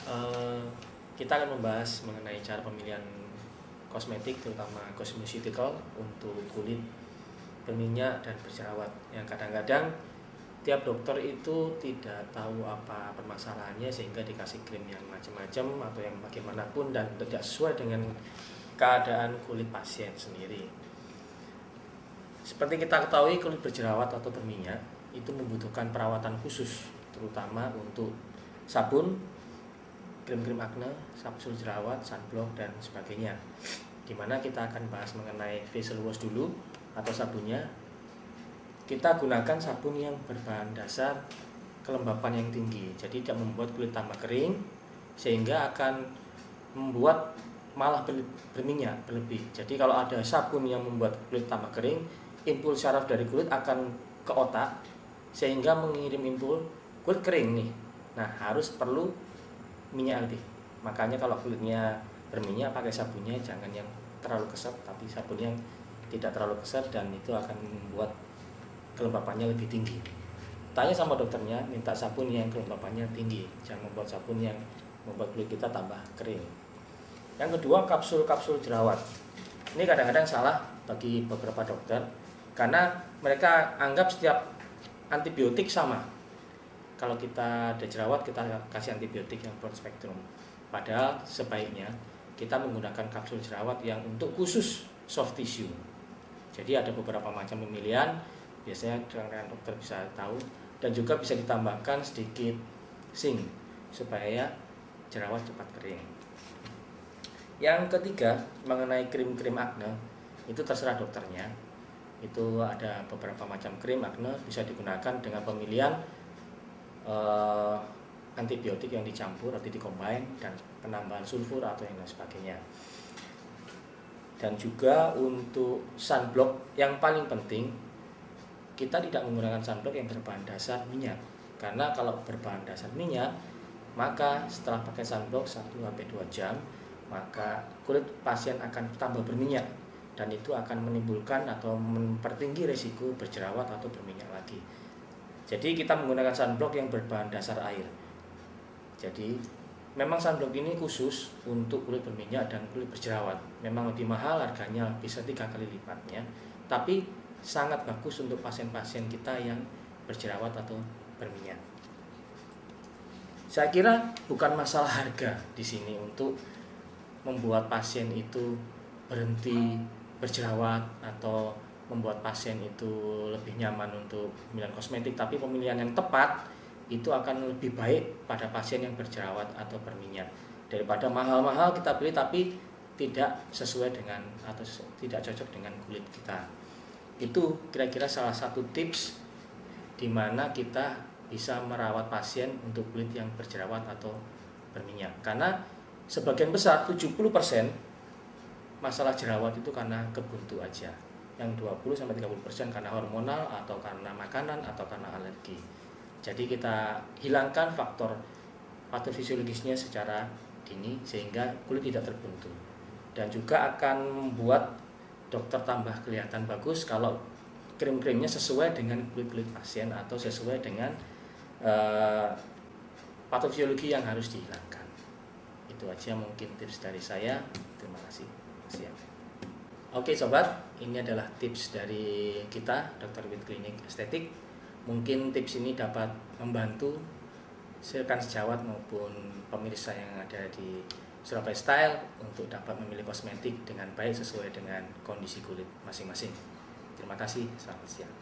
Eh, kita akan membahas mengenai cara pemilihan kosmetik, terutama cosmeceutical untuk kulit berminyak dan berjerawat. Yang kadang-kadang tiap dokter itu tidak tahu apa permasalahannya sehingga dikasih krim yang macam-macam atau yang bagaimanapun dan tidak sesuai dengan keadaan kulit pasien sendiri. Seperti kita ketahui, kulit berjerawat atau berminyak itu membutuhkan perawatan khusus, terutama untuk sabun, krim-krim akne, kapsul jerawat, sunblock, dan sebagainya. Dimana kita akan bahas mengenai facial wash dulu atau sabunnya. Kita gunakan sabun yang berbahan dasar kelembapan yang tinggi, jadi tidak membuat kulit tambah kering, sehingga akan membuat malah berminyak berlebih. Jadi kalau ada sabun yang membuat kulit tambah kering, impuls syaraf dari kulit akan ke otak, sehingga mengirim impuls kulit kering nih. Nah, perlu minyak lebih. Makanya kalau kulitnya berminyak, pakai sabunnya jangan yang terlalu keset, tapi sabun yang tidak terlalu keset, dan itu akan membuat kelembapannya lebih tinggi. Tanya sama dokternya, minta sabun yang kelembapannya tinggi, jangan membuat sabun yang membuat kulit kita tambah kering. Yang kedua, kapsul jerawat. Ini kadang-kadang salah bagi beberapa dokter, karena mereka anggap setiap antibiotik sama. Kalau kita ada jerawat, kita kasih antibiotik yang broad spectrum. Padahal sebaiknya kita menggunakan kapsul jerawat yang untuk khusus soft tissue. Jadi ada beberapa macam pemilihan, biasanya rekan-rekan dokter bisa tahu, dan juga bisa ditambahkan sedikit zinc supaya jerawat cepat kering. Yang ketiga, mengenai krim-krim akne, itu terserah dokternya. Itu ada beberapa macam krim akne, bisa digunakan dengan pemilihan antibiotik yang dicampur atau dikombin, dan penambahan sulfur atau yang lain sebagainya. Dan juga untuk sunblock, yang paling penting kita tidak menggunakan sunblock yang berbahan dasar minyak, karena kalau berbahan dasar minyak, maka setelah pakai sunblock 1-2 jam, maka kulit pasien akan tambah berminyak, dan itu akan menimbulkan atau mempertinggi risiko berjerawat atau berminyak lagi. Jadi kita menggunakan sunblock yang berbahan dasar air. Jadi memang sunblock ini khusus untuk kulit berminyak dan kulit berjerawat. Memang lebih mahal harganya, bisa 3 kali lipatnya, tapi sangat bagus untuk pasien-pasien kita yang berjerawat atau berminyak. Saya kira bukan masalah harga di sini untuk membuat pasien itu berhenti berjerawat atau membuat pasien itu lebih nyaman untuk pemilihan kosmetik, tapi pemilihan yang tepat itu akan lebih baik pada pasien yang berjerawat atau berminyak, daripada mahal-mahal kita beli tapi tidak sesuai dengan atau tidak cocok dengan kulit kita. Itu kira-kira salah satu tips di mana kita bisa merawat pasien untuk kulit yang berjerawat atau berminyak. Karena sebagian besar, 70% masalah jerawat itu karena kebuntu aja. Yang 20-30% karena hormonal atau karena makanan atau karena alergi. Jadi kita hilangkan faktor patofisiologisnya secara dini sehingga kulit tidak terbuntu. Dan juga akan membuat dokter tambah kelihatan bagus kalau krim-krimnya sesuai dengan kulit-kulit pasien atau sesuai dengan patofisiologi yang harus dihilangkan. Itu aja mungkin tips dari saya. Terima kasih. Siap. Oke sobat, ini adalah tips dari kita Dr. Wit Klinik Estetik. Mungkin tips ini dapat membantu rekan sejawat maupun pemirsa yang ada di Surabaya Style untuk dapat memilih kosmetik dengan baik sesuai dengan kondisi kulit masing-masing. Terima kasih, selamat siang.